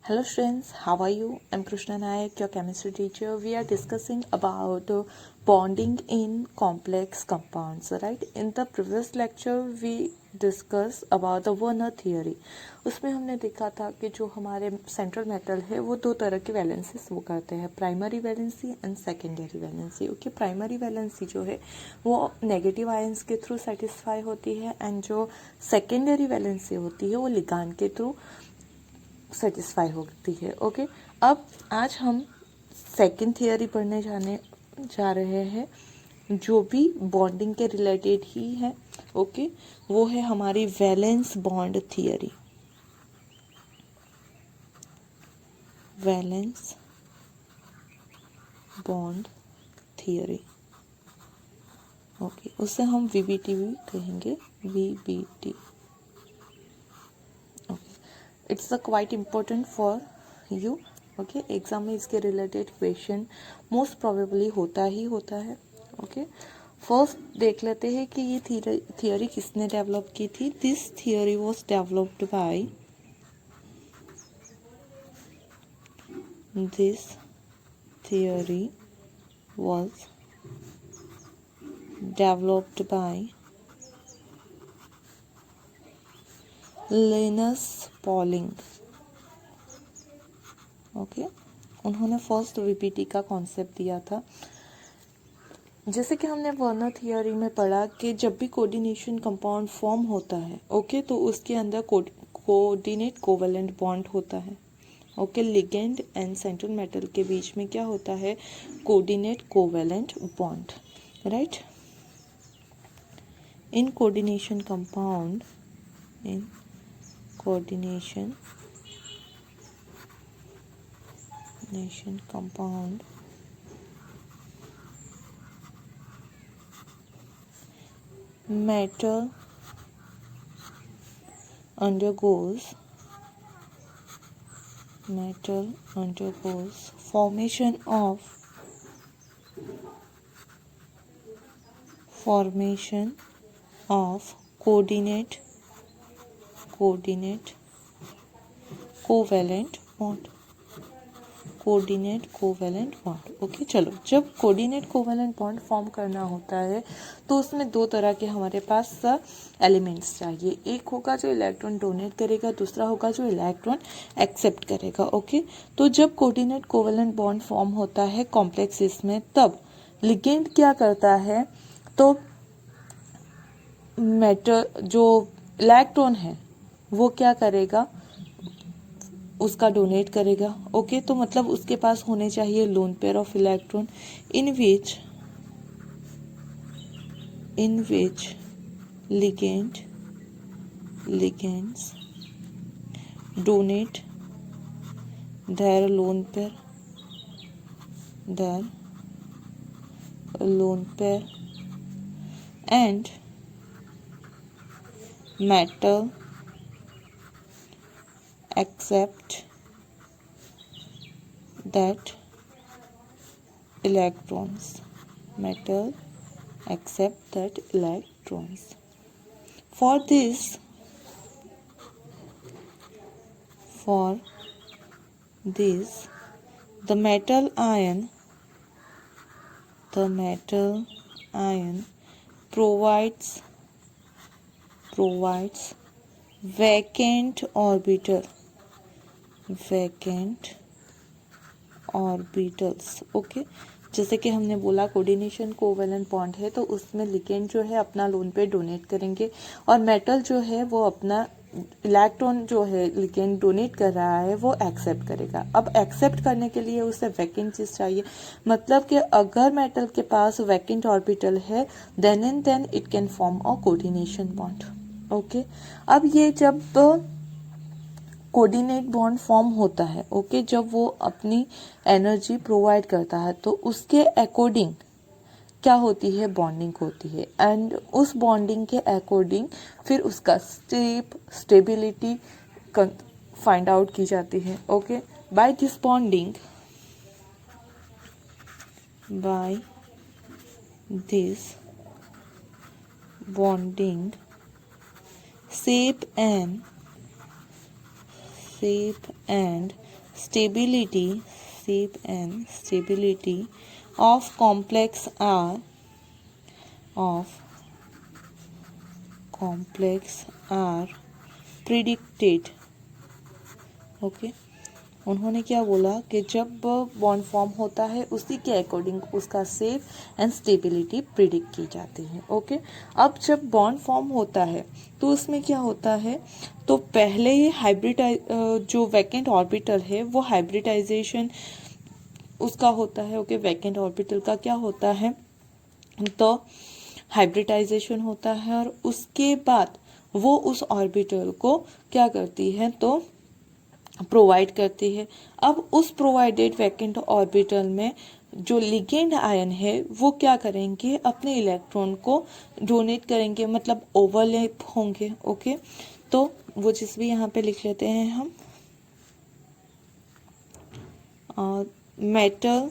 Hello students, how are you? I'm Krishna Nayak, your chemistry teacher. We are discussing about bonding in complex compounds, right? In the previous lecture, we discussed about the Werner theory. उसमें हमने देखा था कि जो हमारे central metal है वो दो तरह की वैलेंसीज वो करते हैं, primary valency and secondary valency. Okay, primary valency जो है वो नेगेटिव आयंस के थ्रू सेटिस्फाई होती है एंड जो सेकेंडरी वैलेंसी होती है वो लिगांड के थ्रू सेटिस्फाई होती है. ओके, अब आज हम सेकंड थियरी पढ़ने जा रहे हैं जो भी बॉन्डिंग के रिलेटेड ही है. ओके, वो है हमारी valence bond theory. Valence bond theory. Okay, उसे हम वीबीटी भी कहेंगे, VBT. It's a quite important for you. Okay, exam में इसके रिलेटेड क्वेश्चन मोस्ट प्रोबेबली होता है. ओके, फर्स्ट देख लेते हैं कि ये थियोरी किसने डेवलप की थी. This theory was developed by Linus Pauling. Okay, उन्होंने फर्स्ट वीपीटी का कॉन्सेप्ट दिया था. जैसे कि हमने वर्नर थियोरी में पढ़ा कि जब भी कोऑर्डिनेशन कंपाउंड फॉर्म होता है, ओके, तो उसके अंदर कोऑर्डिनेट कोवेलेंट बॉन्ड होता है. Okay, ligand and central metal के बीच में क्या होता है, coordinate covalent bond, right. In coordination compound metal undergoes formation of coordinate covalent bond. Okay, चलो, जब कोऑर्डिनेट कोवेलेंट बॉन्ड फॉर्म करना होता है तो उसमें दो तरह के हमारे पास एलिमेंट्स चाहिए. एक होगा जो इलेक्ट्रॉन डोनेट करेगा, दूसरा होगा जो इलेक्ट्रॉन एक्सेप्ट करेगा. ओके, तो जब कोऑर्डिनेट कोवेलेंट बॉन्ड फॉर्म होता है कॉम्प्लेक्सेस में, तब लिगेंड क्या करता है, तो मेटल जो इलेक्ट्रॉन है वो क्या करेगा, उसका डोनेट करेगा. ओके, तो मतलब उसके पास होने चाहिए lone pair of electron in which ligands donate their lone pair and metal accept that electrons. For this the metal ion provides vacant orbitals. Okay, जैसे कि हमने बोला कोऑर्डिनेशन कोवेलेंट बॉन्ड है तो उसमें लिगेंड जो है अपना लोन पे डोनेट करेंगे और मेटल जो है वो अपना इलेक्ट्रॉन जो है लिगेंड डोनेट कर रहा है वो एक्सेप्ट करेगा. अब एक्सेप्ट करने के लिए उसे वैकेंट चीज चाहिए, मतलब कि अगर मेटल के पास वैकेंट ऑर्बिटल है then and then it can form a coordination bond. Okay, अब ये जब कोऑर्डिनेट बॉन्ड फॉर्म होता है, ओके, जब वो अपनी एनर्जी प्रोवाइड करता है तो उसके अकॉर्डिंग क्या होती है, बॉन्डिंग होती है. एंड उस बॉन्डिंग के अकॉर्डिंग फिर उसका स्टेबिलिटी फाइंड आउट की जाती है. Okay, by this bonding shape and stability, shape and stability of complex are predicted. Okay उन्होंने क्या बोला कि जब बॉन्ड फॉर्म होता है उसी के अकॉर्डिंग उसका शेप एंड स्टेबिलिटी प्रिडिक्ट की जाती है. ओके अब जब बॉन्ड फॉर्म होता है तो उसमें क्या होता है, तो पहले ये जो वैकेंट ऑर्बिटल है वो हाइब्रिडाइजेशन उसका होता है. ओके वैकेंट ऑर्बिटल का क्या होता है, तो हाइब्रिडाइजेशन होता है और उसके बाद वो उस ऑर्बिटल को क्या करती है, तो प्रोवाइड करती है. अब उस प्रोवाइडेड वैकेंट ऑर्बिटल में जो लिगेंड आयन है वो क्या करेंगे, अपने इलेक्ट्रॉन को डोनेट करेंगे, मतलब ओवरलैप होंगे. ओके तो वो चीज़ भी यहाँ पे लिख लेते हैं हम. Metal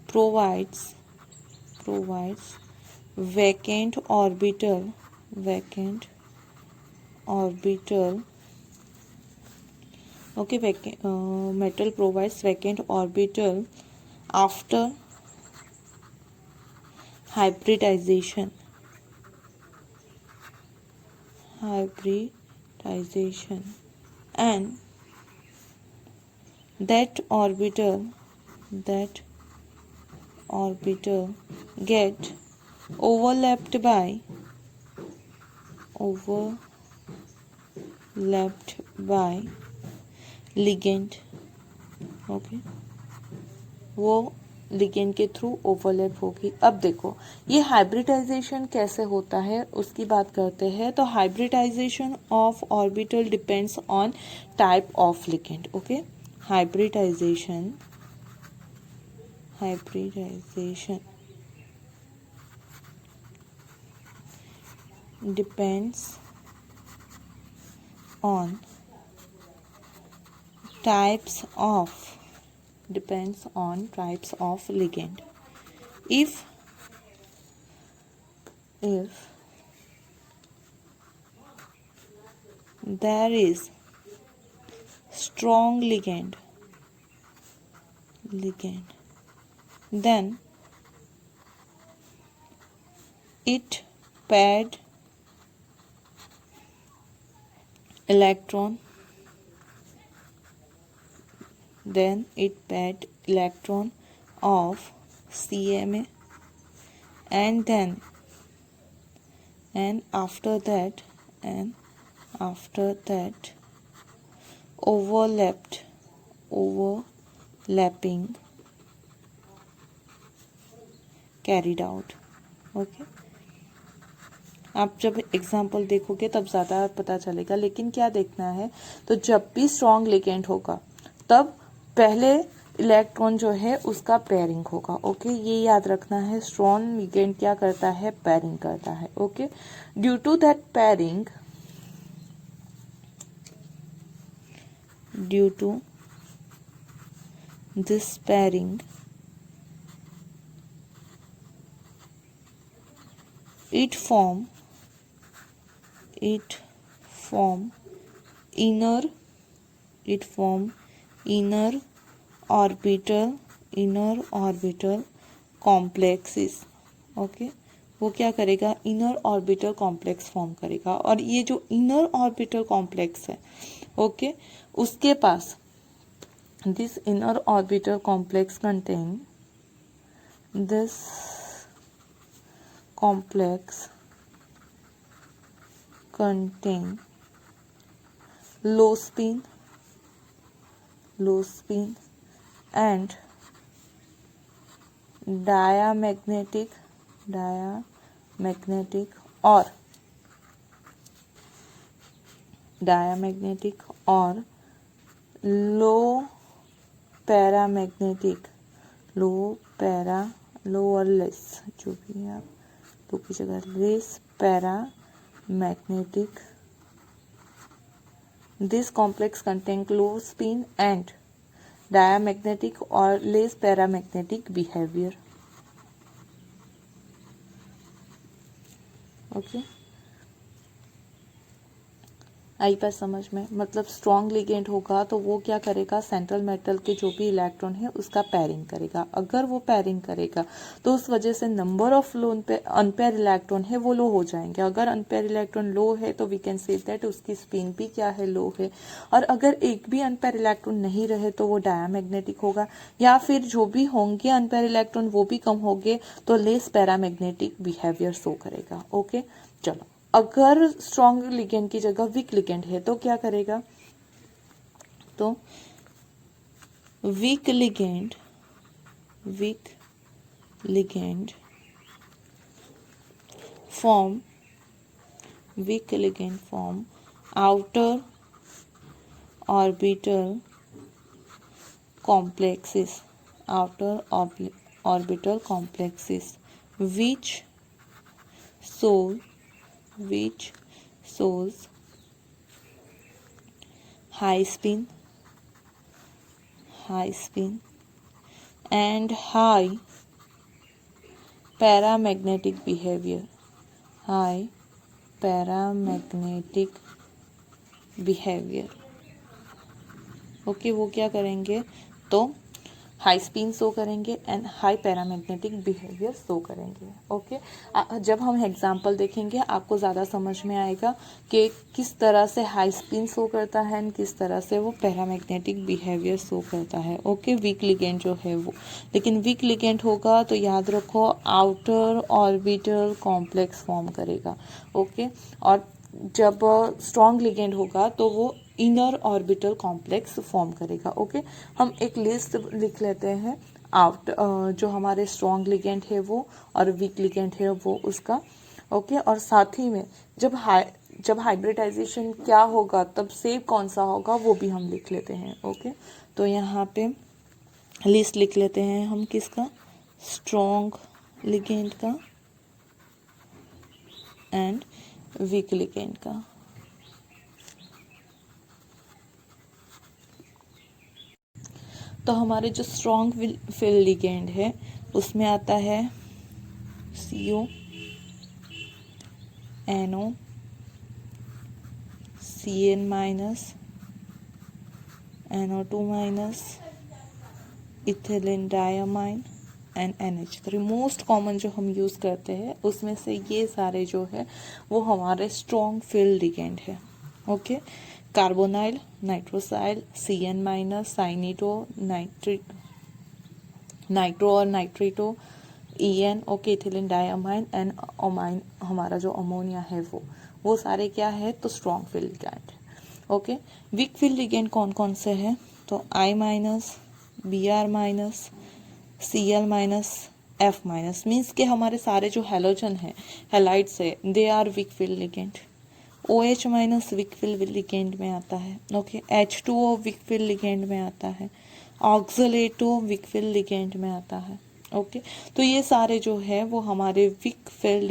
provides vacant orbital okay metal provides vacant orbital after hybridization and that orbital get overlapped by ligand. Okay वो लिगेंड के थ्रू ओवरलैप होगी. अब देखो ये हाइब्रिडाइजेशन कैसे होता है उसकी बात करते हैं. तो hybridisation of orbital depends on type of ligand. Okay hybridisation depends on types of ligand. If there is strong ligand then it paired electron of CMA and after that overlapping carried out. Okay आप जब example देखोगे तब ज़्यादा पता चलेगा, लेकिन क्या देखना है, तो जब भी स्ट्रॉन्ग लिगेंड होगा तब पहले इलेक्ट्रॉन जो है उसका पेयरिंग होगा. ओके ये याद रखना है. स्ट्रॉन्ग लिगेंड क्या करता है, पेयरिंग करता है. Okay due to that pairing this pairing it form inner orbital complexes. Okay वो क्या करेगा, इनर ऑर्बिटल कॉम्प्लेक्स फॉर्म करेगा. और ये जो इनर ऑर्बिटल कॉम्प्लेक्स है ओके उसके पास this inner orbital complex contain low spin and diamagnetic or low paramagnetic lower less जो भी है आप दो की जगह less paramagnetic. This complex contain low spin and diamagnetic or less paramagnetic behavior. Okay आई पर समझ में, मतलब स्ट्रॉन्ग लिगेंड होगा तो वो क्या करेगा, सेंट्रल मेटल के जो भी इलेक्ट्रॉन है उसका पेयरिंग करेगा। अगर वो पेयरिंग करेगा तो उस वजह से number of low unpaired electron है वो लो हो जाएंगे। अगर अनपेयर इलेक्ट्रॉन लो है तो वी कैन से दैट उसकी स्पिन भी क्या है, लो है। और अगर एक भी अनपेयर इलेक्ट्रॉन नहीं रहे तो वो डायमैग्नेटिक होगा, या फिर जो भी होंगे अनपेयर इलेक्ट्रॉन वो भी कम होंगे तो लेस पैरामैग्नेटिक बिहेवियर शो करेगा। ओके चलो, अगर स्ट्रॉन्ग लिगेंड की जगह वीक लिगेंड है तो क्या करेगा, तो week ligand form outer orbital complexes which shows high spin and high paramagnetic behavior. Okay वो क्या करेंगे, तो हाई स्पिन शो करेंगे and high paramagnetic behaviour show करेंगे। ओके जब हम एग्जांपल देखेंगे आपको ज़्यादा समझ में आएगा कि किस तरह से हाई स्पिन शो करता है एंड किस तरह से वो पैरामैग्नेटिक बिहेवियर शो करता है। ओके वीक लिगेंड जो है वो, लेकिन वीक लिगेंड होगा तो याद रखो आउटर ऑर्बिटल कॉम्प्लेक्स फॉर्म करेगा। ओके और जब स्ट्रॉन्ग लिगेंड होगा तो वो इनर ऑर्बिटल कॉम्प्लेक्स फॉर्म करेगा। ओके हम एक लिस्ट लिख लेते हैं जो हमारे स्ट्रॉन्ग लिगेंड है वो और वीक लिगेंड है वो उसका। ओके और साथ ही में जब हाइब्रिडाइजेशन क्या होगा तब सेव कौन सा होगा वो भी हम लिख लेते हैं। ओके तो यहाँ पे लिस्ट लिख लेते हैं हम किसका, स्ट्रॉन्ग लिगेंड का एंड वीक लिगेंड का। तो हमारे जो स्ट्रॉन्ग फील्ड लिगेंड है उसमें आता है CO, NO, CN minus, NO2 minus, ethylene diamine and NH3। Most common जो हम यूज़ करते हैं उसमें से ये सारे जो है वो हमारे स्ट्रॉन्ग फील्ड लिगेंड है। Okay carbonyl, nitrosyl, CN minus, cyanido, nitro और nitrito, EN, okay ethylene diamine and ammine, हमारा जो अमोनिया है वो सारे क्या है, तो strong field ligand. Okay weak field ligand कौन कौन से हैं, तो I minus, Br minus, Cl minus, F minus, means के हमारे सारे जो हेलोजन है, हेलाइड्स है, they are weak field ligand. OH minus weak field ligand में आता है। Okay H2O week field ligand में आता है। ऑक्सलेटो वीक फील्ड लिगेंड में आता है। ओके तो ये सारे जो है वो हमारे वीक फील्ड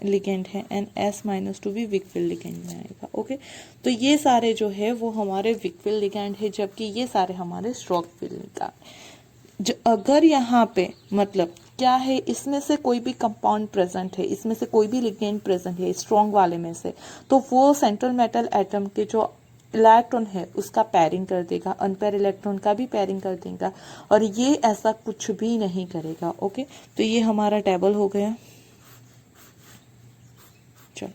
लिगेंड है एंड S-2 भी वीक फील्ड लिगेंड में आएगा। ओके तो ये सारे जो है वो हमारे वीक फील्ड लिगेंड है, जबकि ये सारे हमारे स्ट्रॉन्ग फील्ड लिगेंड। अगर यहाँ पे मतलब क्या है, इसमें से कोई भी कंपाउंड प्रेजेंट है, इसमें से कोई भी लिगेंड प्रेजेंट है स्ट्रॉन्ग वाले में से, तो वो सेंट्रल मेटल एटम के जो इलेक्ट्रॉन है उसका पेयरिंग कर देगा, अनपेयर इलेक्ट्रॉन का भी पेयरिंग कर देगा, और ये ऐसा कुछ भी नहीं करेगा। ओके तो ये हमारा टेबल हो गया। चलो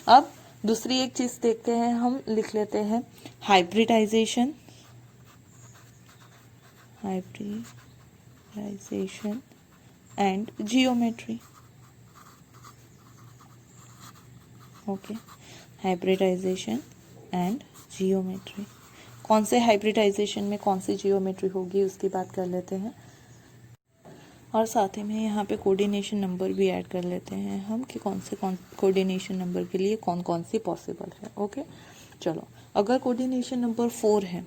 अब दूसरी एक चीज देखते हैं, हम लिख लेते हैं hybridization and geometry. Okay hybridization and geometry, कौन से हाइब्रिडाइजेशन में कौन सी जियोमेट्री होगी उसकी बात कर लेते हैं, और साथ ही में यहाँ पे कोऑर्डिनेशन नंबर भी ऐड कर लेते हैं हम कि कौन से कोऑर्डिनेशन नंबर के लिए कौन कौन सी पॉसिबल है। ओके चलो अगर कोऑर्डिनेशन नंबर 4 है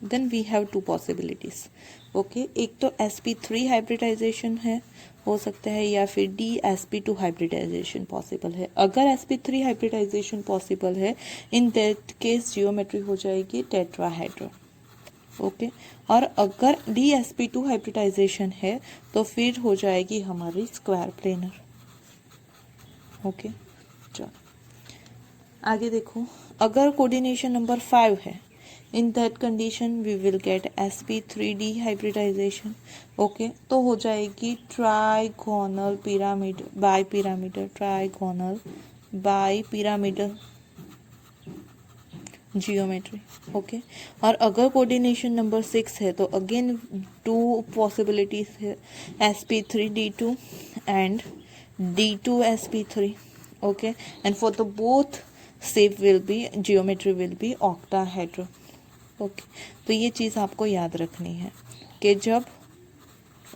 then we have 2 possibilities. Okay एक तो sp3 हाइब्रिडाइजेशन है, हो सकता है, या फिर dsp2 हाइब्रिडाइजेशन पॉसिबल है। अगर sp3 हाइब्रिडाइजेशन पॉसिबल है इन दैट केस जियोमेट्री हो जाएगी टेट्राहेड्रन। ओके और अगर dsp2 हाइब्रिडाइजेशन है तो फिर हो जाएगी हमारी स्क्वायर प्लेनर। ओके चलो आगे देखो, अगर कोऑर्डिनेशन नंबर 5 है, in that condition we will get sp3d hybridisation. Okay, तो हो जाएगी trigonal pyramid bipyramidal, trigonal bipyramidal geometry. Okay, और अगर कोऑर्डिनेशन नंबर 6 है तो अगेन टू पॉसिबिलिटीज है, sp3d2 and d2sp3। Okay, and for the both shape will be, geometry will be octahedron। Okay, तो ये चीज़ आपको याद रखनी है कि जब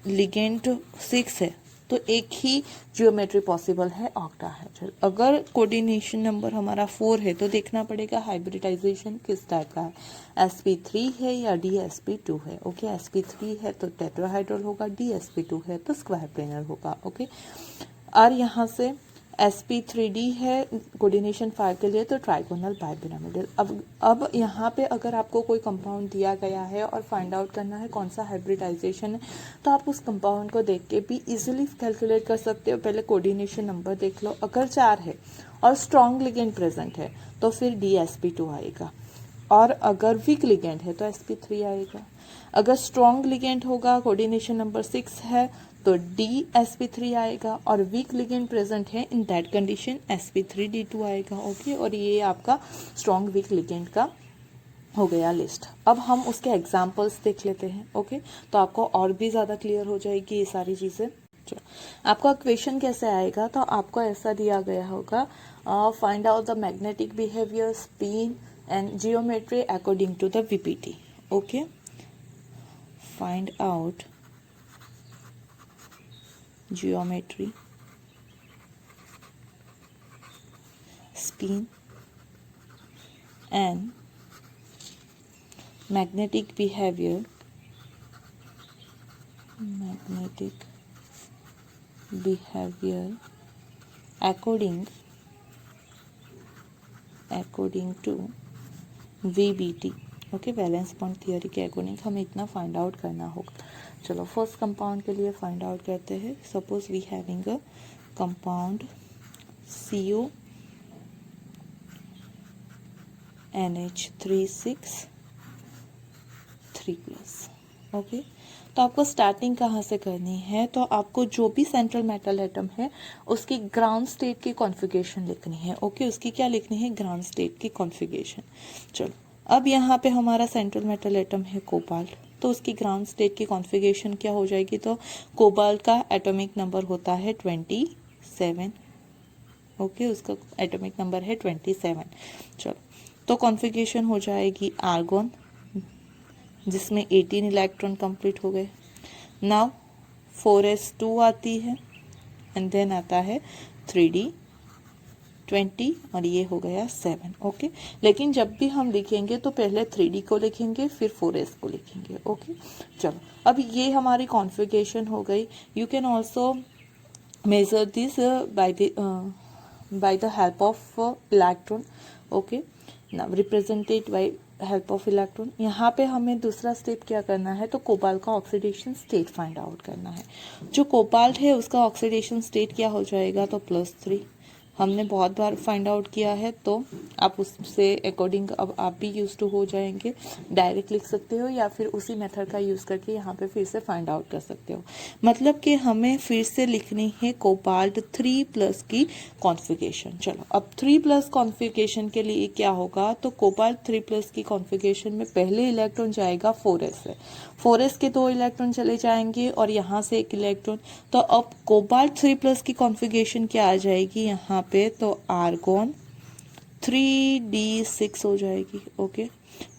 लिगेंड 6 है तो एक ही जियोमेट्री पॉसिबल है, ऑक्टाहेड्रल। अगर कोऑर्डिनेशन नंबर हमारा 4 है तो देखना पड़ेगा हाइब्रिडाइजेशन किस टाइप का है, sp3 है या dsp2 है। ओके, sp3 है तो टेट्राहाइड्रल होगा, dsp2 है तो स्क्वायर प्लेनर होगा। ओके, और यहाँ से sp3d है कोऑर्डिनेशन 5 के लिए तो ट्राइगोनल बाइपिरामिडल। अब यहाँ पे अगर आपको कोई कंपाउंड दिया गया है और फाइंड आउट करना है कौन सा हाइब्रिडाइजेशन है, तो आप उस कंपाउंड को देख के भी इजीली कैलकुलेट कर सकते हो। पहले कोऑर्डिनेशन नंबर देख लो, अगर 4 है और स्ट्रॉन्ग लिगेंड प्रेजेंट है तो फिर dsp2 आएगा, और अगर वीक लिगेंड है तो sp3 आएगा। अगर स्ट्रॉन्ग लिगेंड होगा, कोऑर्डिनेशन नंबर 6 है तो dsp3 आएगा, और वीक लिगेंड प्रेजेंट है इन दैट कंडीशन sp3d2 आएगा। ओके, और ये आपका स्ट्रॉन्ग वीक लिगेंड का हो गया लिस्ट। अब हम उसके एग्जाम्पल्स देख लेते हैं। ओके, तो आपको और भी ज़्यादा क्लियर हो जाएगी ये सारी चीज़ें। चलो, आपका क्वेश्चन कैसे आएगा, तो आपको ऐसा दिया गया होगा, find out the magnetic behaviour, spin and geometry according to the VBT. Okay, find out geometry, spin and magnetic behavior according to VBT। Okay, valence bond theory के अकॉर्डिंग हमें इतना फाइंड आउट करना होगा। चलो, फर्स्ट कंपाउंड के लिए find out करते हैं। Suppose we having a compound CO NH3 3+। Okay, तो आपको स्टार्टिंग कहाँ से करनी है, तो आपको जो भी सेंट्रल मेटल एटम है उसकी ग्राउंड स्टेट की कॉन्फ़िगरेशन लिखनी है। ओके, उसकी क्या लिखनी है, ग्राउंड स्टेट की कॉन्फ़िगरेशन। चलो, अब यहाँ पे हमारा सेंट्रल मेटल एटम है कोबाल्ट, तो उसकी ग्राउंड स्टेट की कॉन्फ़िगरेशन क्या हो जाएगी, तो कोबाल्ट का एटॉमिक नंबर होता है 27। ओके, उसका एटॉमिक नंबर है 27। चलो, तो कॉन्फ़िगरेशन हो जाएगी आर्गोन, जिसमें 18 इलेक्ट्रॉन कंप्लीट हो गए। नाउ 4s2 आती है, एंड देन आता है 3d20, और ये हो गया 7। ओके, लेकिन जब भी हम लिखेंगे तो पहले 3d को लिखेंगे फिर 4s को लिखेंगे। ओके, चलो, अब ये हमारी कॉन्फ़िगरेशन हो गई। You can also measure this by the help of electron। Okay, now represented by help of electron. यहाँ पे हमें दूसरा स्टेप क्या करना है, तो कोबाल्ट का ऑक्सीडेशन स्टेट फाइंड आउट करना है। जो कोबाल्ट है उसका ऑक्सीडेशन स्टेट क्या हो जाएगा, तो +3। हमने बहुत बार फाइंड आउट किया है, तो आप उससे अकॉर्डिंग अब आप भी यूज टू हो जाएंगे। डायरेक्ट लिख सकते हो या फिर उसी मेथड का यूज़ करके यहाँ पे फिर से फाइंड आउट कर सकते हो। मतलब कि हमें फिर से लिखनी है कोबाल्ट 3+ की कॉन्फ़िगरेशन। चलो, अब 3+ कॉन्फ़िगरेशन के लिए क्या होगा, तो कोबाल्ट 3+ की कॉन्फ़िगरेशन में पहले इलेक्ट्रॉन जाएगा 4s से, 4s के 2 इलेक्ट्रॉन चले जाएंगे और यहाँ से 1 इलेक्ट्रॉन। तो अब कोबाल्ट 3+ की कॉन्फ़िगरेशन क्या आ जाएगी यहाँ पे, तो आर्गोन 3d6 हो जाएगी। ओके,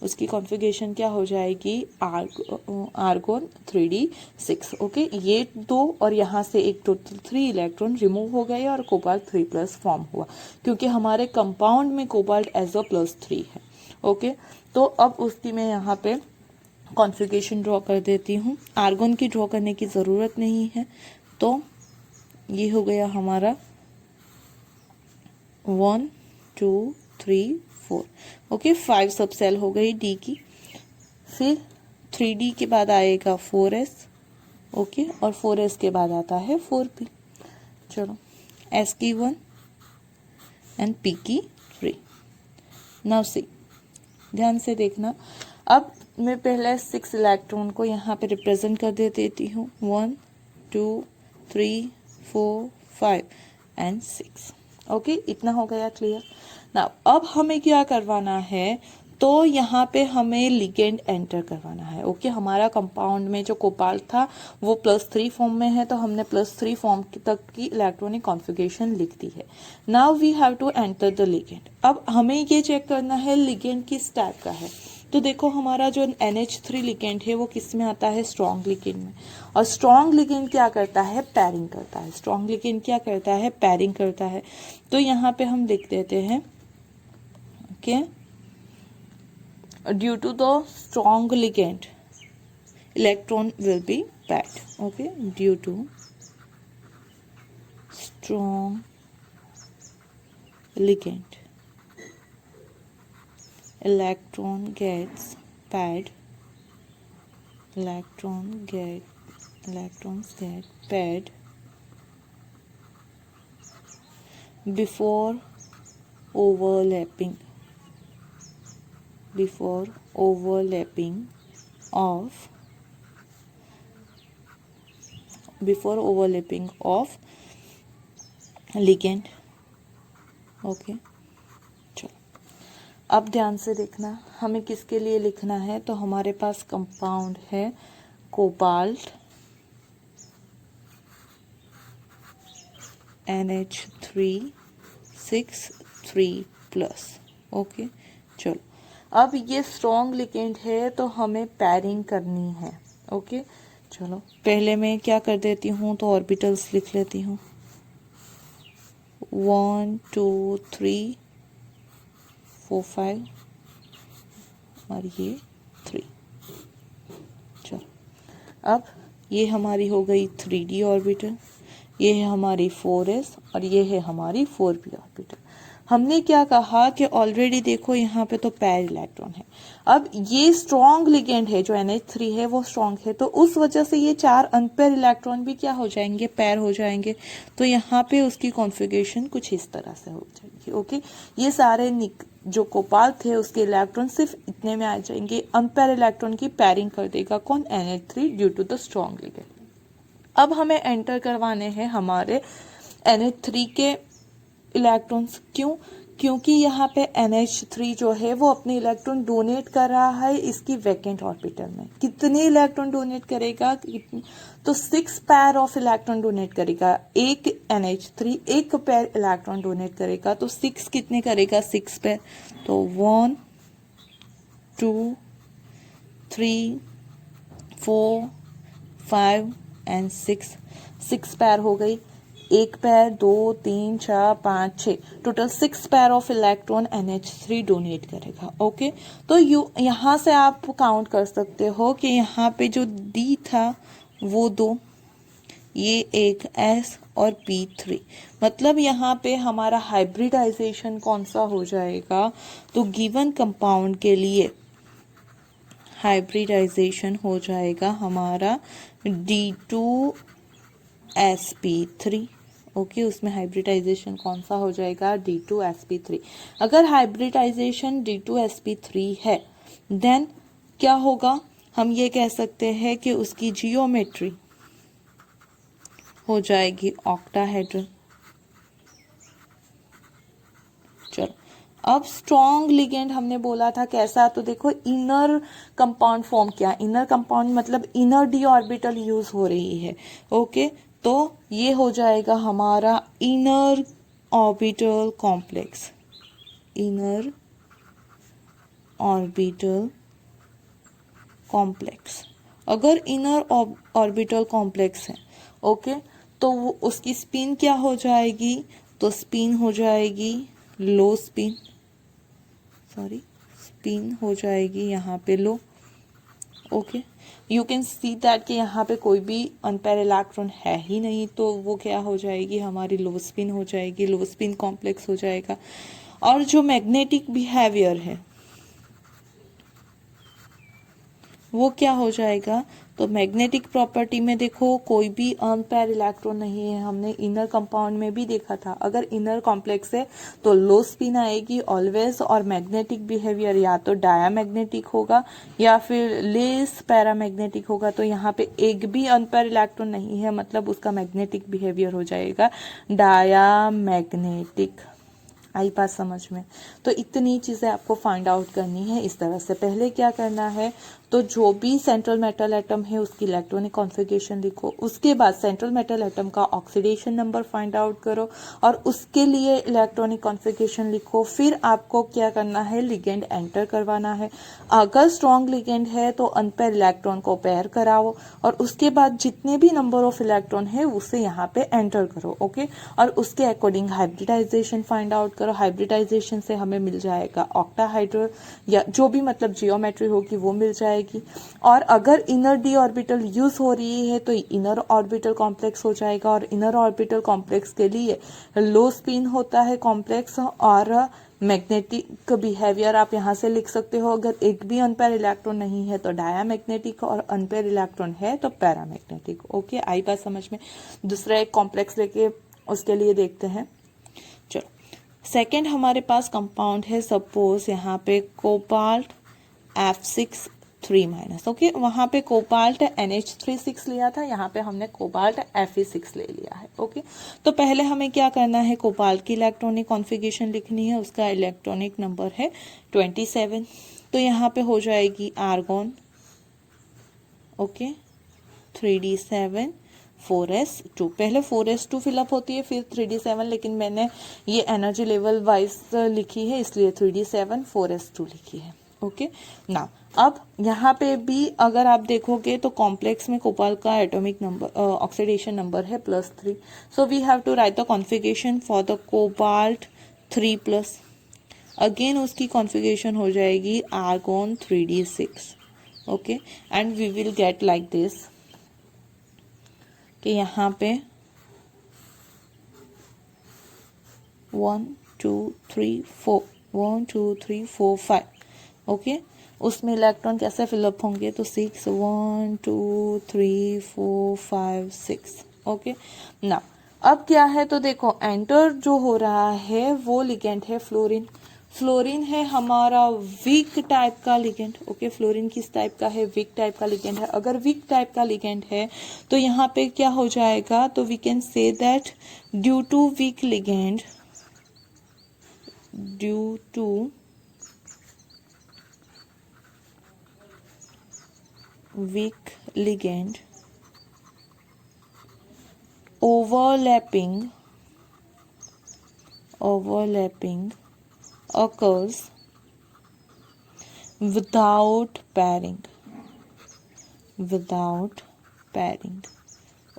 उसकी कॉन्फ़िगरेशन क्या हो जाएगी, आर्गोन 3d6। ओके, ये 2 और यहाँ से एक टोटल 3 इलेक्ट्रॉन रिमूव हो गए और कोबाल्ट 3+ फॉर्म हुआ, क्योंकि हमारे कंपाउंड में कोबाल्ट एज अ +3 है। ओके, तो अब उसकी मैं यहाँ पे कॉन्फ़िगरेशन ड्रॉ कर देती हूँ। आर्गोन की ड्रॉ करने की ज़रूरत नहीं है, तो ये हो गया हमारा 1 2 3 4। ओके, 5 सब सेल हो गई डी की। फिर 3d के बाद आएगा 4s। ओके, और 4s के बाद आता है 4p। चलो, s की 1 एंड p की 3। नाउ सी, ध्यान से देखना। अब मैं पहले 6 इलेक्ट्रॉन को यहाँ पे रिप्रेजेंट कर देती हूँ, 1 2 3 4 5 एंड 6। ओके, इतना हो गया क्लियर। नाउ अब हमें क्या करवाना है, तो यहाँ पे हमें लिगेंड एंटर करवाना है। ओके, हमारा कंपाउंड में जो कोबाल्ट था वो +3 फॉर्म में है, तो हमने +3 फॉर्म तक की इलेक्ट्रॉनिक कॉन्फ़िगरेशन लिख दी है। Now we have to enter the ligand. अब हमें ये चेक करना है लिगेंड किस टाइप का है। तो देखो हमारा जो NH3 लिगेंड है वो किस में आता है, स्ट्रॉन्ग लिगेंड में। और स्ट्रॉन्ग लिगेंड क्या करता है, पैरिंग करता है। स्ट्रॉन्ग लिगेंड क्या करता है, पैरिंग करता है। तो यहाँ पे हम लिख देते हैं okay, due to the strong ligand electron will be packed. Okay, due to strong ligand electron gets paired, electrons get paired before overlapping of ligand। Okay, अब ध्यान से देखना, हमें किसके लिए लिखना है। तो हमारे पास कंपाउंड है कोबाल्ट NH3 6 3+। ओके, चलो अब ये स्ट्रॉन्ग लिगेंड है तो हमें पैरिंग करनी है। ओके, चलो पहले मैं क्या कर देती हूँ, तो ऑर्बिटल्स लिख लेती हूँ, 1 2 3 4 5 और ये 3। चलो अब ये हमारी हो गई 3D ऑर्बिटल, ये है हमारी 4s और ये है हमारी 4p ऑर्बिटल। हमने क्या कहा कि ऑलरेडी देखो यहाँ पे तो पैर इलेक्ट्रॉन है। अब ये स्ट्रॉन्ग लिगेंड है, जो NH3 है वो स्ट्रॉन्ग है, तो उस वजह से ये 4 अनपेयर इलेक्ट्रॉन भी क्या हो जाएंगे, पैर हो जाएंगे। तो यहाँ पे उसकी कॉन्फ़िगरेशन कुछ इस तरह से हो जाएगी। ओके, ये सारे जो कोबाल्ट थे उसके इलेक्ट्रॉन सिर्फ इतने में आ जाएंगे, अनपेयर इलेक्ट्रॉन की पैरिंग कर देगा कौन, NH3 due to the strong ligand. अब हमें एंटर करवाने हैं हमारे NH3 के इलेक्ट्रॉन्स। क्योंकि यहाँ पे NH3 जो है वो अपने इलेक्ट्रॉन डोनेट कर रहा है इसकी वैकेंट ऑर्बिटल में। कितने इलेक्ट्रॉन डोनेट करेगा, तो 6 पेयर ऑफ इलेक्ट्रॉन डोनेट करेगा। एक NH3 एक पेयर इलेक्ट्रॉन डोनेट करेगा, तो 6 कितने करेगा, 6 पेयर। तो 1 2 3 4 5 एंड 6 पेयर हो गई। एक pair 2 3 4 5 6 total 6 pair of electron NH3 donate करेगा। ओके, तो यहाँ से आप काउंट कर सकते हो कि यहाँ पे जो D था वो 2, ये एक S और P3, मतलब यहाँ पे हमारा हाइब्रिडाइजेशन कौन सा हो जाएगा, तो गिवन कंपाउंड के लिए हाइब्रिडाइजेशन हो जाएगा हमारा D2sp3। ओके, उसमें हाइब्रिडाइजेशन कौन सा हो जाएगा, D2sp3। अगर हाइब्रिडाइजेशन D2sp3 है देन क्या होगा, हम ये कह सकते हैं कि उसकी जियोमेट्री हो जाएगी ऑक्टाहेड्रल। चलो अब स्ट्रॉन्ग लिगेंड हमने बोला था कैसा, तो देखो इनर कंपाउंड फॉर्म किया। इनर कंपाउंड मतलब इनर d ऑर्बिटल यूज हो रही है। ओके, तो ये हो जाएगा हमारा inner orbital complex, inner orbital complex. अगर इनर ऑर्बिटल कॉम्प्लेक्स है ओके, तो वो उसकी स्पिन क्या हो जाएगी, तो स्पिन हो जाएगी लो स्पिन, स्पिन हो जाएगी यहाँ पे लो। Okay, you can see that कि यहाँ पे कोई भी अनपेयर इलेक्ट्रॉन है ही नहीं, तो वो क्या हो जाएगी, हमारी लो स्पिन हो जाएगी, लो स्पिन कॉम्प्लेक्स हो जाएगा। और जो मैग्नेटिक बिहेवियर है वो क्या हो जाएगा, तो मैग्नेटिक प्रॉपर्टी में देखो कोई भी अनपेयर इलेक्ट्रॉन नहीं है, हमने इनर कंपाउंड में भी देखा था। अगर इनर कॉम्प्लेक्स है तो लो स्पिन आएगी ऑलवेज, और मैग्नेटिक बिहेवियर या तो डायामैग्नेटिक होगा या फिर लेस पैरामैग्नेटिक होगा। तो यहाँ पे एक भी अनपेयर इलेक्ट्रॉन नहीं है, मतलब उसका मैग्नेटिक बिहेवियर हो जाएगा डायामैग्नेटिक। आई बात समझ में? तो इतनी चीजें आपको फाइंड आउट करनी है इस तरह से। पहले क्या करना है, तो जो भी सेंट्रल मेटल एटम है उसकी इलेक्ट्रॉनिक कॉन्फ़िगरेशन लिखो, उसके बाद सेंट्रल मेटल एटम का ऑक्सीडेशन नंबर फाइंड आउट करो और उसके लिए इलेक्ट्रॉनिक कॉन्फ़िगरेशन लिखो। फिर आपको क्या करना है, लिगेंड एंटर करवाना है। अगर स्ट्रॉन्ग लिगेंड है तो अनपेयर इलेक्ट्रॉन को पेयर कराओ और उसके बाद जितने भी नंबर ऑफ इलेक्ट्रॉन है उसे यहाँ पे एंटर करो। ओके, और उसके अकॉर्डिंग हाइब्रिडाइजेशन फाइंड आउट करो। हाइब्रिडाइजेशन से हमें मिल जाएगा ऑक्टाहाइड्रल या जो भी मतलब जियोमेट्री होगी वो मिल जाएगी। और अगर इनर डी ऑर्बिटल यूज हो रही है तो इनर ऑर्बिटल कॉम्प्लेक्स हो जाएगा, और इनर ऑर्बिटल कॉम्प्लेक्स के लिए लो स्पिन होता है कॉम्प्लेक्स, और मैग्नेटिक बिहेवियर आप यहाँ से लिख सकते हो। अगर एक भी अनपेयर इलेक्ट्रॉन नहीं है तो डायामैग्नेटिक, और अनपेयर इलेक्ट्रॉन है तो पैरामैग्नेटिक। ओके, आई बात समझ में? दूसरा एक कॉम्प्लेक्स लेके उसके लिए देखते हैं। चलो, सेकेंड हमारे पास कंपाउंड है, सपोज यहाँ पे कोबाल्ट F6 3-। ओके, वहां पे कोबाल्ट NH3 6 लिया था, यहाँ पे हमने कोबाल्ट Fe6 ले लिया है। ओके, तो पहले हमें क्या करना है, कोबाल्ट की इलेक्ट्रॉनिक कॉन्फ़िगरेशन लिखनी है। उसका इलेक्ट्रॉनिक नंबर है 27। तो यहाँ पे हो जाएगी आर्गोन, ओके, 3d7 4s2। पहले 4s2 फिलअप होती है फिर 3d7, लेकिन मैंने ये एनर्जी लेवल वाइज लिखी है इसलिए 3d7 4s2 लिखी है। ओके ना, अब यहाँ पे भी अगर आप देखोगे तो कॉम्प्लेक्स में कोबाल्ट का एटॉमिक नंबर ऑक्सीडेशन नंबर है +3। So we have to write the configuration for the cobalt 3+। Again उसकी कॉन्फ़िगरेशन हो जाएगी argon 3d6। Okay, and we will get like this कि यहाँ पे 1 2 3 4 1 2 3 4 5। ओके, उसमें इलेक्ट्रॉन कैसे फिलअप होंगे, तो 6 1 2 3 4 5 6। ओके ना, अब क्या है, तो देखो एंटर जो हो रहा है वो लिगेंड है फ्लोरीन। फ्लोरीन है हमारा वीक टाइप का लिगेंड। ओके, फ्लोरीन किस टाइप का है, वीक टाइप का लिगेंड है। अगर वीक टाइप का लिगेंड है तो यहाँ पे क्या हो जाएगा, तो we can say that due to weak ligand, due to weak ligand overlapping occurs without pairing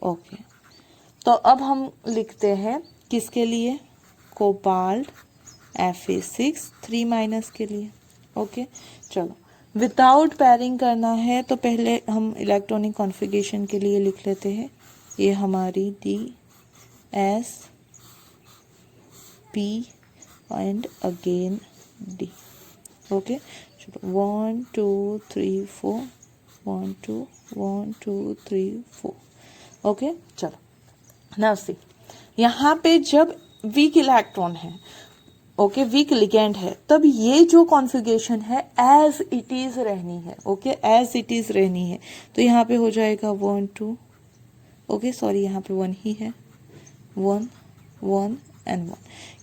okay, तो अब हम लिखते हैं किसके लिए, कोबाल्ट Fe6 3- के लिए। ओके, चलो, विदाउट पैरिंग करना है तो पहले हम इलेक्ट्रॉनिक कॉन्फ़िगरेशन के लिए लिख लेते हैं। ये हमारी DS P and again D। Okay, चलो 1 2 3 4 1 2 1 2 3 4। ओके, चलो नाउ सी, यहाँ पे जब वीक इलेक्ट्रॉन है, ओके, वीक लिगेंड है, तब ये जो कॉन्फ़िगरेशन है एज इट इज रहनी है। ओके, एज इट इज रहनी है। तो यहाँ पे हो जाएगा 1 2, ओके सॉरी यहाँ पे 1 ही है, 1 1 एंड 1।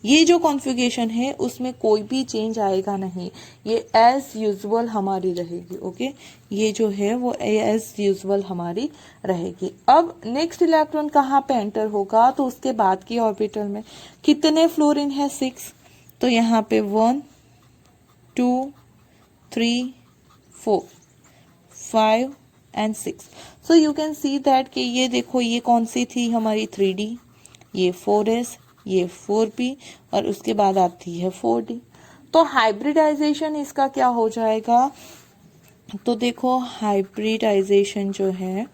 ये जो कॉन्फ़िगरेशन है उसमें कोई भी चेंज आएगा नहीं, ये एज यूजुअल हमारी रहेगी। ओके, ये जो है वो एज यूजुअल हमारी रहेगी। अब नेक्स्ट इलेक्ट्रॉन कहाँ पे एंटर होगा, तो उसके बाद की ऑर्बिटल में कितने फ्लोरीन है, 6। तो यहाँ पे 1 2 3 4 5 and 6। So you can see that कि ये देखो ये कौन सी थी हमारी 3D, ये 4s, ये 4p, और उसके बाद आती है 4D। तो हाइब्रिडाइजेशन इसका क्या हो जाएगा, तो देखो हाइब्रिडाइजेशन जो है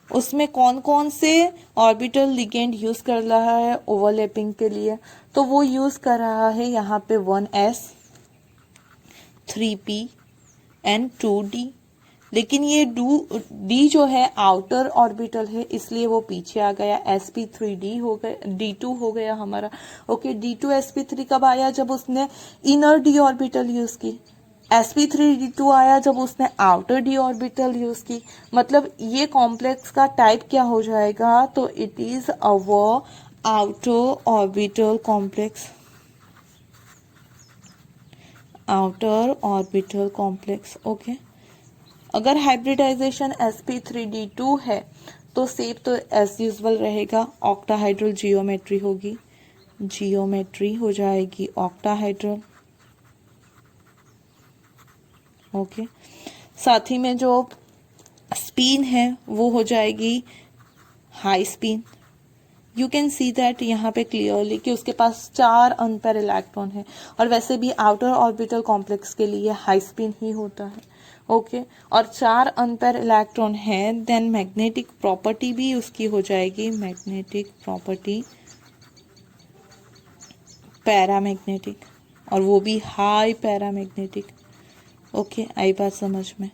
उसमें कौन कौन से ऑर्बिटल लिगेंड यूज कर रहा है ओवरलैपिंग के लिए, तो वो यूज कर रहा है यहाँ पे 1s 3p एंड 2d लेकिन ये डी जो है आउटर ऑर्बिटल है, इसलिए वो पीछे आ गया, sp3d हो गया, d2 हो गया हमारा। ओके, d2 sp3 कब आया? जब उसने इनर डी ऑर्बिटल यूज की। sp3d2 आया जब उसने आउटर डी ऑर्बिटल यूज की। मतलब ये कॉम्प्लेक्स का टाइप क्या हो जाएगा? तो it is our outer orbital complex, outer orbital complex. Okay, अगर हाइब्रिडाइजेशन sp3d2 है तो सेप तो एज यूजल रहेगा, ऑक्टाहाइड्रल जियोमेट्री होगी, जियोमेट्री हो जाएगी ऑक्टाहाइड्रल। ओके, साथ ही में जो स्पिन है वो हो जाएगी high spin. You can see that यहाँ पे क्लियरली कि उसके पास 4 अनपेयर इलेक्ट्रॉन है, और वैसे भी आउटर ऑर्बिटल कॉम्प्लेक्स के लिए हाई स्पिन ही होता है। ओके, और 4 अनपेयर इलेक्ट्रॉन है, देन मैग्नेटिक प्रॉपर्टी भी उसकी हो जाएगी, मैग्नेटिक प्रॉपर्टी पैरामैग्नेटिक, और वो भी हाई पैरामैग्नेटिक। ओके, आई बात समझ में?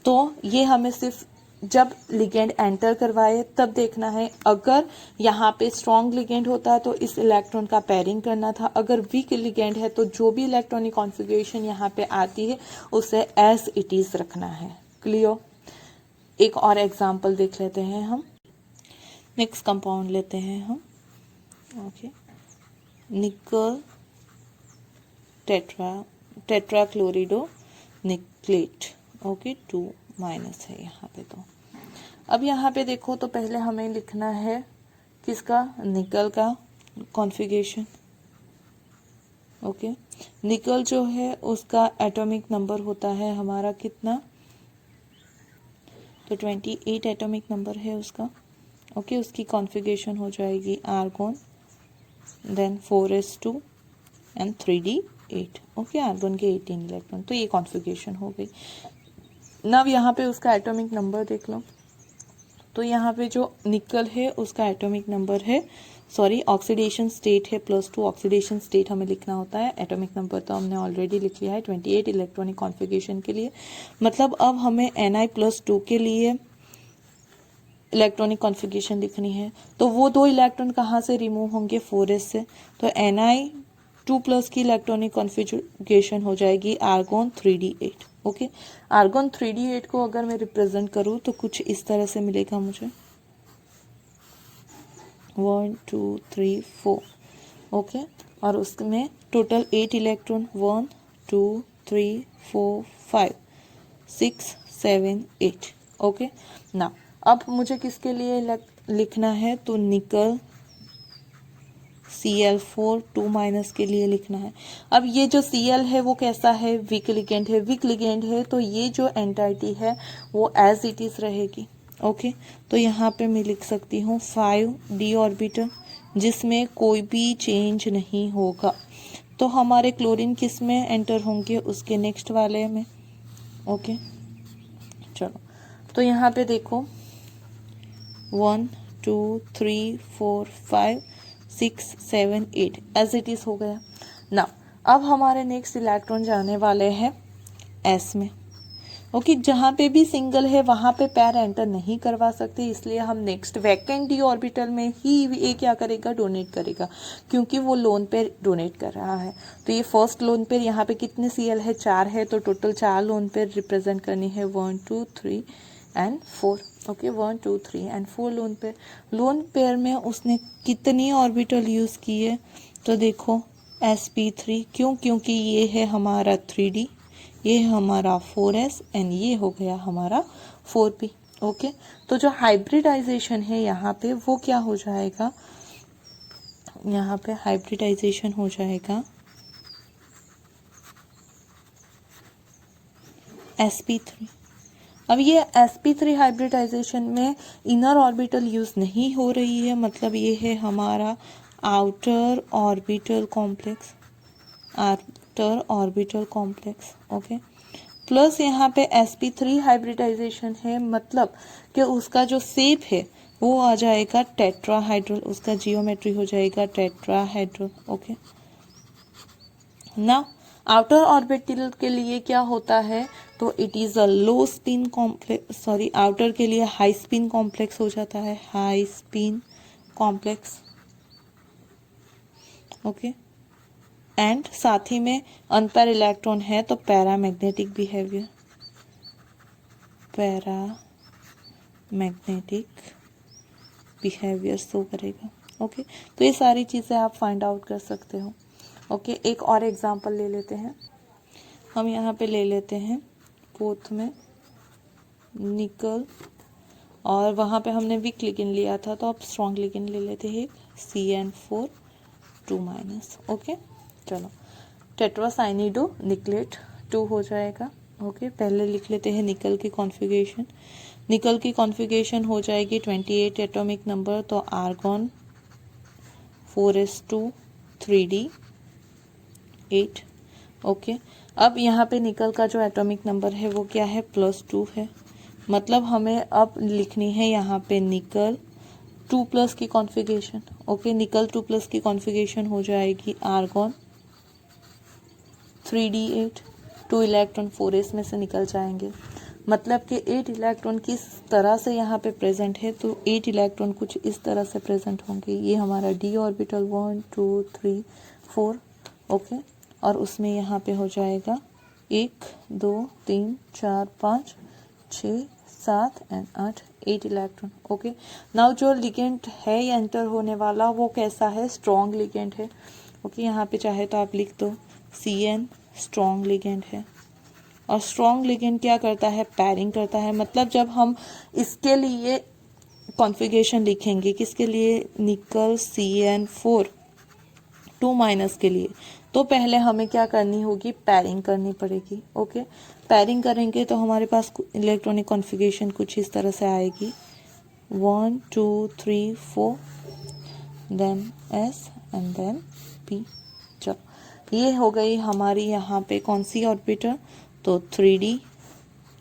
तो ये हमें सिर्फ जब लिगेंड एंटर करवाए तब देखना है। अगर यहाँ पे स्ट्रॉन्ग लिगेंड होता तो इस इलेक्ट्रॉन का पेयरिंग करना था, अगर वीक लिगेंड है तो जो भी इलेक्ट्रॉनिक कॉन्फ़िगरेशन यहाँ पे आती है उसे एज इट इज रखना है। क्लियर? एक और एग्जांपल देख लेते हैं हम। नेक्स्ट कंपाउंड लेते हैं हम। ओके, निकल टेट्राक्लोरिडो निकलेट। ओके, 2 माइनस है यहाँ पे। तो अब यहाँ पे देखो, तो पहले हमें लिखना है किसका? निकल का कॉन्फ़िगरेशन। ओके, निकल जो है उसका एटॉमिक नंबर होता है हमारा कितना? तो 28 एटॉमिक नंबर है उसका। ओके, उसकी कॉन्फ़िगरेशन हो जाएगी argon, then 4s2 and 3d8। Okay, argon के 18 इलेक्ट्रॉन। तो ये कॉन्फ़िगरेशन हो गई। नव यहाँ पे उसका एटॉमिक नंबर देख लो। तो यहाँ पे जो निकल है उसका एटॉमिक नंबर है, सॉरी ऑक्सीडेशन स्टेट है +2, ऑक्सीडेशन स्टेट हमें लिखना होता है। एटॉमिक नंबर तो हमने ऑलरेडी लिख लिया है 28 इलेक्ट्रॉनिक कॉन्फ़िगरेशन के लिए। मतलब अब हमें Na+2 के लिए इलेक्ट्रॉनिक कॉन्फ़िगरेशन लिखनी है। तो वो 2 इलेक्ट्रॉन कहाँ से रिमूव होंगे? 4s से। तो Na2+ की इलेक्ट्रॉनिक कॉन्फ़िगरेशन हो जाएगी argon 3d8। Okay, argon 3d8 को अगर मैं रिप्रेजेंट करूँ तो कुछ इस तरह से मिलेगा मुझे, 1 2 3 4। ओके, और उसमें टोटल 8 इलेक्ट्रॉन, 1 2 3 4 5 6 7 8। ओके, ना अब मुझे किसके लिए लिखना है? तो निकल Cl4 2 माइनस के लिए लिखना है। अब ये जो Cl है वो कैसा है? वीक लिगेंड है। वीक लिगेंड है तो ये जो एंटाइटी है वो एज इट इज रहेगी। ओके, तो यहाँ पे मैं लिख सकती हूँ 5d ऑर्बिटल जिसमें कोई भी चेंज नहीं होगा। तो हमारे क्लोरीन किस में एंटर होंगे? उसके नेक्स्ट वाले में। ओके, चलो, तो यहाँ पे देखो 1 2 3 4 5 6 7 8 एज इट इज हो गया ना। अब हमारे नेक्स्ट इलेक्ट्रॉन जाने वाले हैं एस में। ओके, जहाँ पे भी सिंगल है वहाँ पे पैर एंटर नहीं करवा सकते, इसलिए हम नेक्स्ट वैकेंट डी ऑर्बिटल में ही ये क्या करेगा? डोनेट करेगा, क्योंकि वो लोन पेयर डोनेट कर रहा है। तो ये फर्स्ट लोन पेयर यहाँ पे कितने Cl है? 4 है, तो टोटल 4 लोन पेयर रिप्रेजेंट करनी है, 1 2 3 and 4। Okay, 1 2 3 and 4 lone pair में उसने कितनी ऑर्बिटल यूज़ की है? तो देखो sp3, क्यों? क्योंकि ये है हमारा 3d, ये है हमारा 4s एंड ये हो गया हमारा 4p। ओके, तो जो हाइब्रिडाइजेशन है यहाँ पे वो क्या हो जाएगा? यहाँ पे हाइब्रिडाइजेशन हो जाएगा sp3। अब ये sp3 हाइब्रिडाइजेशन में इनर ऑर्बिटल यूज नहीं हो रही है, मतलब ये है हमारा outer orbital complex, outer orbital complex. Okay, plus यहाँ पे sp3 हाइब्रिडाइजेशन है, मतलब कि उसका जो शेप है वो आ जाएगा टेट्राहाइड्रल, उसका जियोमेट्री हो जाएगा टेट्राहाइड्रल। ओके ना, आउटर ऑर्बिटल के लिए क्या होता है? तो it is a low spin complex, sorry outer के लिए हाई स्पिन कॉम्प्लेक्स हो जाता है, high spin complex. Okay, and साथ ही में अनपेयर इलेक्ट्रॉन है तो paramagnetic behaviour, paramagnetic behaviour show करेगा। ओके, तो ये सारी चीज़ें आप फाइंड आउट कर सकते हो। ओके, एक और एग्जांपल ले लेते हैं। हम यहाँ पे ले लेते हैं फोर्थ में निकल, और वहाँ पे हमने वीक लिगेंड लिया था, तो आप स्ट्रॉन्ग लिगेंड ले लेते हैं CN4 2-। ओके, चलो टेट्रासाइनिडो निकलेट 2 हो जाएगा। ओके, पहले लिख लेते हैं निकल की कॉन्फ़िगरेशन। निकल की कॉन्फ़िगरेशन हो जाएगी 28 एटॉमिक नंबर, तो आर्गॉन 4s2 3d8। ओके, अब यहाँ पे निकल का जो एटॉमिक नंबर है वो क्या है, +2 है। मतलब हमें अब लिखनी है यहाँ पे निकल 2+ की कॉन्फ़िगरेशन। ओके, निकल 2+ की कॉन्फ़िगरेशन हो जाएगी आर्गॉन 3d8, 2 इलेक्ट्रॉन 4s में से निकल जाएंगे। मतलब कि 8 इलेक्ट्रॉन किस तरह से यहाँ पे प्रेजेंट है, तो 8 इलेक्ट्रॉन कुछ इस तरह से प्रेजेंट होंगे। ये हमारा d ऑर्बिटल 1 2 3 4। ओके, और उसमें यहाँ पे हो जाएगा 1 2 3 4 5 6 7 एंड 8 8 इलेक्ट्रॉन। ओके, नाउ जो लिगेंड है या एंटर होने वाला वो कैसा है, स्ट्रॉन्ग लिगेंड है। ओके, यहाँ पे चाहे तो आप लिख दो CN स्ट्रॉन्ग लिगेंड है। और स्ट्रॉन्ग लिगेंड क्या करता है, पैरिंग करता है। मतलब जब हम इसके लिए कॉन्फ़िगरेशन लिखेंगे, किसके लिए, निकल CN4 2- के लिए, तो पहले हमें क्या करनी होगी, पैरिंग करनी पड़ेगी। ओके, पैरिंग करेंगे तो हमारे पास इलेक्ट्रॉनिक कॉन्फ़िगरेशन कुछ इस तरह से आएगी 1 2 3 4 then S and then P। चलो ये हो गई हमारी यहाँ पे कौन सी ऑर्बिटर, तो 3D,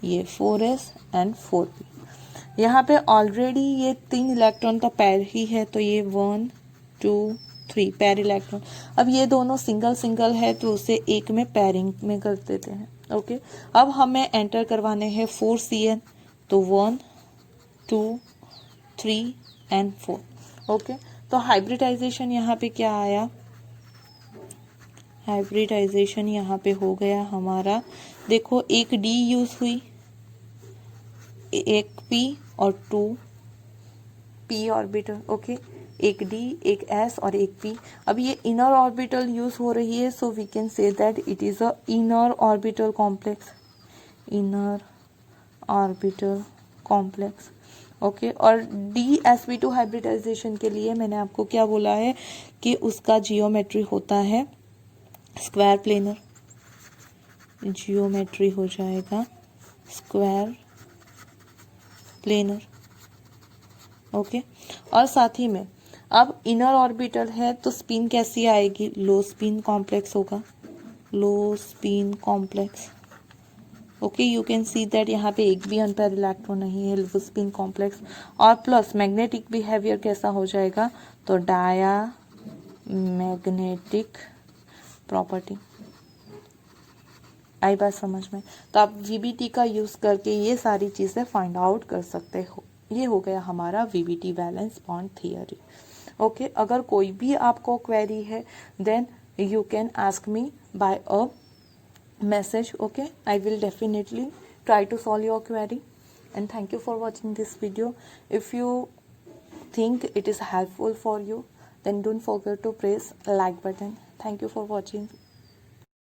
ये 4s एंड 4p। यहाँ पे ऑलरेडी ये 3 इलेक्ट्रॉन का पैर ही है, तो ये 1 2 3 पैर इलेक्ट्रॉन। अब ये दोनों सिंगल सिंगल है तो उसे एक में पैरिंग में कर देते हैं। ओके, अब हमें एंटर करवाने हैं 4CN, तो 1 2 3 एंड 4। ओके, तो हाइब्रिडाइजेशन यहाँ पे क्या आया, हाइब्रिडाइजेशन यहाँ पे हो गया हमारा, देखो एक D यूज हुई, एक P और 2 P ऑर्बिटल। ओके, एक D एक S और एक P। अब ये इनर ऑर्बिटल यूज हो रही है, so we can say that it is a inner orbital complex, inner orbital complex. Okay, और DsP2 हाइब्रिडाइजेशन के लिए मैंने आपको क्या बोला है कि उसका जियोमेट्री होता है स्क्वायर प्लेनर, जियोमेट्री हो जाएगा स्क्वायर प्लेनर। ओके, और साथ ही में अब इनर ऑर्बिटल है तो स्पिन कैसी आएगी, लो स्पिन कॉम्प्लेक्स होगा, लो spin complex. Okay, you can see that यहाँ पे एक भी अनपेयर इलेक्ट्रॉन नहीं है, लो स्पिन कॉम्प्लेक्स। और प्लस मैग्नेटिक बिहेवियर कैसा हो जाएगा, तो डाया मैग्नेटिक प्रॉपर्टी। आई बात समझ में, तो आप VBT का यूज करके ये सारी चीजें फाइंड आउट कर सकते हो। ये हो गया हमारा VBT valence bond theory. Okay, अगर कोई भी आपको क्वेरी है then you can ask me by a message. Okay, I will definitely try to solve your query, and thank you for watching this video. If you think it is helpful for you, then don't forget to press like button. Thank you for watching.